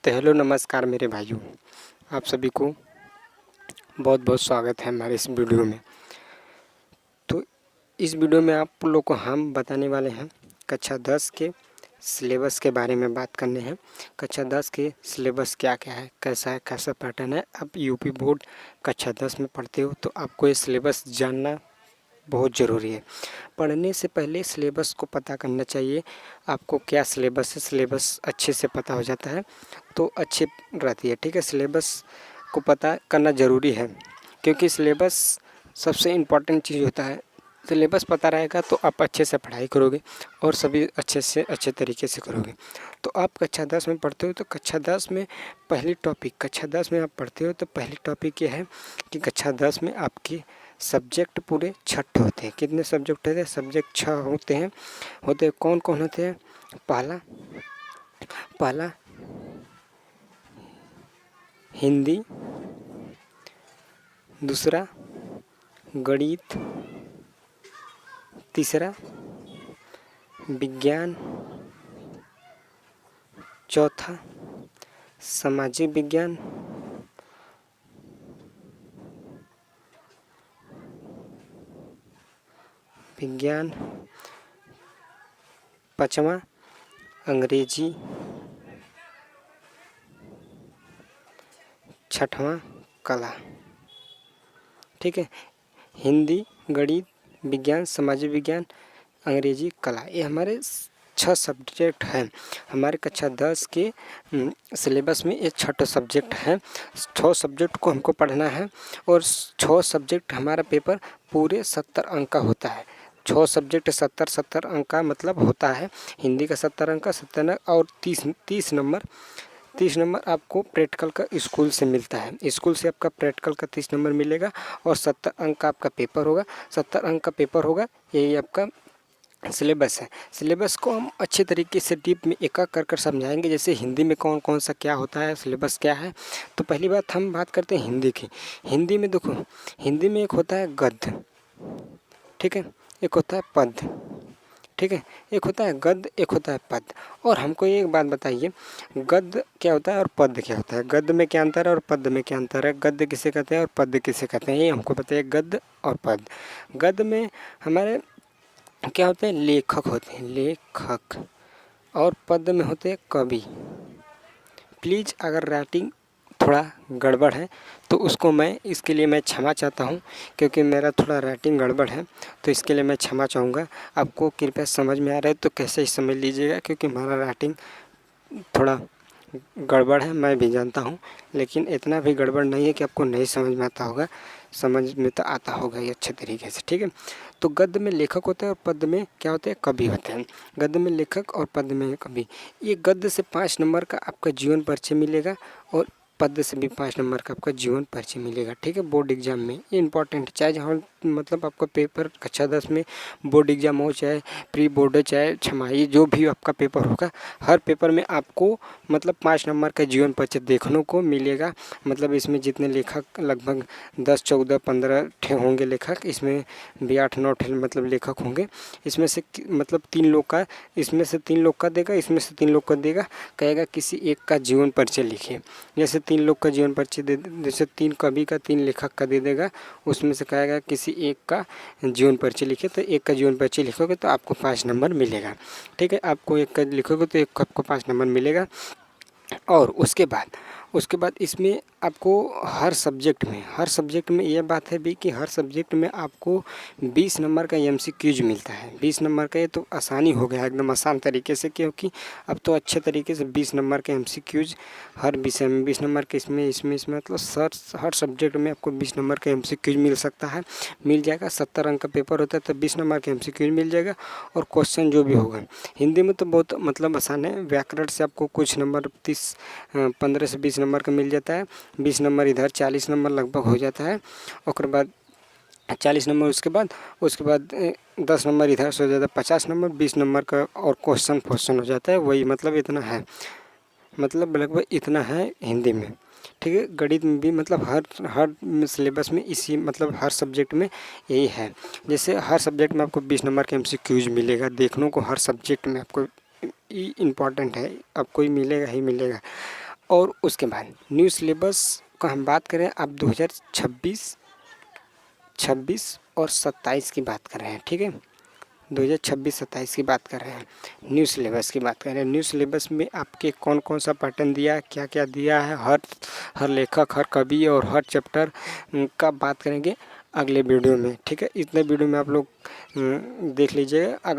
तो हेलो नमस्कार मेरे भाइयों, आप सभी को बहुत बहुत स्वागत है हमारे इस वीडियो में। तो इस वीडियो में आप लोग को हम बताने वाले हैं कक्षा 10 के सिलेबस के बारे में बात करने हैं। कक्षा 10 के सिलेबस क्या क्या है, कैसा पैटर्न है। आप यूपी बोर्ड कक्षा 10 में पढ़ते हो तो आपको ये सिलेबस जानना बहुत ज़रूरी है। पढ़ने से पहले सिलेबस को पता करना चाहिए आपको क्या सिलेबस है। सिलेबस अच्छे से पता हो जाता है तो अच्छी रहती है, ठीक है। सिलेबस को पता करना ज़रूरी है क्योंकि सिलेबस सबसे इम्पॉर्टेंट चीज़ होता है। सिलेबस पता रहेगा तो आप अच्छे से पढ़ाई करोगे और सभी अच्छे से अच्छे तरीके से करोगे। तो आप कक्षा 10 में पढ़ते हो तो कक्षा 10 में कक्षा 10 में आप पढ़ते हो तो पहली टॉपिक ये है कि कक्षा 10 में आपकी सब्जेक्ट पूरे 6 होते हैं। कितने सब्जेक्ट होते हैं? सब्जेक्ट 6 होते हैं। कौन कौन होते हैं? पहला हिंदी, दूसरा गणित, तीसरा विज्ञान, चौथा सामाजिक विज्ञान, पाँचवा अंग्रेजी, छठवां कला। ठीक है, हिंदी, गणित, विज्ञान, सामाजिक विज्ञान, अंग्रेजी, कला, ये हमारे 6 सब्जेक्ट हैं। हमारे कक्षा 10 के सिलेबस में ये 6 सब्जेक्ट हैं। 6 सब्जेक्ट को हमको पढ़ना है और 6 सब्जेक्ट हमारा पेपर पूरे 70 अंक का होता है। 6 सब्जेक्ट 70 अंक का मतलब होता है। हिंदी का 70 अंक का 70 और 30 नंबर आपको प्रैक्टिकल का स्कूल से मिलता है। स्कूल से आपका प्रैक्टिकल का 30 नंबर मिलेगा और 70 अंक का आपका पेपर होगा। 70 अंक का पेपर होगा, यही आपका सिलेबस है। सिलेबस को हम अच्छे तरीके से डीप में एक एक कर समझाएंगे। जैसे हिंदी में कौन कौन सा क्या होता है, सिलेबस क्या है। तो पहली बात हम बात करते हैं हिंदी की। हिंदी में देखो, हिंदी में एक होता है गद्य, ठीक है, एक होता है पद्य, ठीक है, एक होता है गद्य, एक होता है पद्य। और हमको एक बात बताइए, गद्य क्या होता है और पद्य क्या होता है? गद्य में क्या अंतर है और पद्य में क्या अंतर है? गद्य किसे कहते हैं और पद्य किसे कहते हैं, ये हमको बताइए। गद्य और पद्य। गद्य में हमारे क्या होते हैं? लेखक होते हैं, लेखक। और पद्य में होते हैं कवि। प्लीज़ अगर राइटिंग थोड़ा गड़बड़ है तो उसको इसके लिए मैं क्षमा चाहता हूँ, क्योंकि मेरा थोड़ा राइटिंग गड़बड़ है तो इसके लिए मैं क्षमा चाहूँगा। आपको कृपया समझ में आ रहा है तो कैसे ही समझ लीजिएगा, क्योंकि हमारा राइटिंग थोड़ा गड़बड़ है, मैं भी जानता हूँ, लेकिन इतना भी गड़बड़ नहीं है कि आपको नहीं समझ में आता होगा। समझ में तो आता होगा ये अच्छे तरीके से, ठीक है। तो गद्य में लेखक होता है और पद्य में क्या होते हैं? कवि होते हैं। गद्य में लेखक और पद्य में कवि। ये गद्य से 5 नंबर का आपका जीवन परिचय मिलेगा और पद्य से भी 5 नंबर का आपका जीवन परिचय मिलेगा, ठीक है, बोर्ड एग्जाम में। ये इंपॉर्टेंट, चाहे जहाँ मतलब आपका पेपर कक्षा 10 में बोर्ड एग्जाम हो, चाहे प्री बोर्ड हो, चाहे छमाही, जो भी आपका पेपर होगा, हर पेपर में आपको मतलब 5 नंबर का जीवन परिचय देखने को मिलेगा। मतलब इसमें जितने लेखक लगभग 10, 14, 15 ठे होंगे लेखक, इसमें भी 8, 9 ठे मतलब लेखक होंगे। इसमें से मतलब 3 लोग का, इसमें से 3 लोग का देगा, इसमें से 3 लोग का देगा, कहेगा किसी एक का जीवन परिचय लिखिए। जैसे 3 लोग का जीवन परिचय दे, जैसे 3 कवि का, 3 लेखक का दे देगा, उसमें से कहेगा किसी एक का जीवन परिचय लिखिए। तो एक का जीवन परिचय लिखोगे तो आपको 5 नंबर मिलेगा, ठीक है। आपको एक का लिखोगे तो एक का आपको 5 नंबर मिलेगा। और उसके बाद इसमें आपको हर सब्जेक्ट में यह बात है भी कि हर सब्जेक्ट में आपको 20 नंबर का एमसीक्यूज मिलता है। 20 नंबर का, ये तो आसानी हो गया एकदम आसान तरीके से, क्योंकि अब तो अच्छे तरीके से 20 नंबर के एमसीक्यूज हर विषय में 20 नंबर के इसमें मतलब हर सब्जेक्ट में आपको 20 नंबर का एमसीक्यूज मिल सकता है, मिल जाएगा। 70 अंक का पेपर होता है तो 20 नंबर का एमसीक्यूज मिल जाएगा। और क्वेश्चन जो भी होगा हिंदी में तो बहुत मतलब आसान है। व्याकरण से आपको कुछ नंबर 15 से 20 नंबर का मिल जाता है। 20 नंबर इधर 40 नंबर लगभग हो जाता है। उसके बाद 40 नंबर, उसके बाद 10 नंबर इधर से हो जाता है, 50 नंबर, 20 नंबर का और क्वेश्चन हो जाता है। वही मतलब इतना है, मतलब लगभग इतना है हिंदी में, ठीक है। गणित में भी मतलब हर सिलेबस में इसी मतलब हर सब्जेक्ट में यही है। जैसे हर सब्जेक्ट में आपको 20 नंबर का एमसीक्यूज मिलेगा देखने को, हर सब्जेक्ट में आपको इम्पॉर्टेंट है, आपको ही मिलेगा ही मिलेगा। और उसके बाद न्यू सिलेबस का हम बात करें, अब 2026 और 27 की बात कर रहे हैं। ठीक है, 2026-27 की बात कर रहे हैं, न्यू सिलेबस की बात कर रहे हैं। न्यू सिलेबस में आपके कौन कौन सा पैटर्न दिया है, क्या क्या दिया है, हर लेखक, हर कवि और हर चैप्टर का बात करेंगे अगले वीडियो में। ठीक है, इतने वीडियो में आप लोग देख लीजिएगा।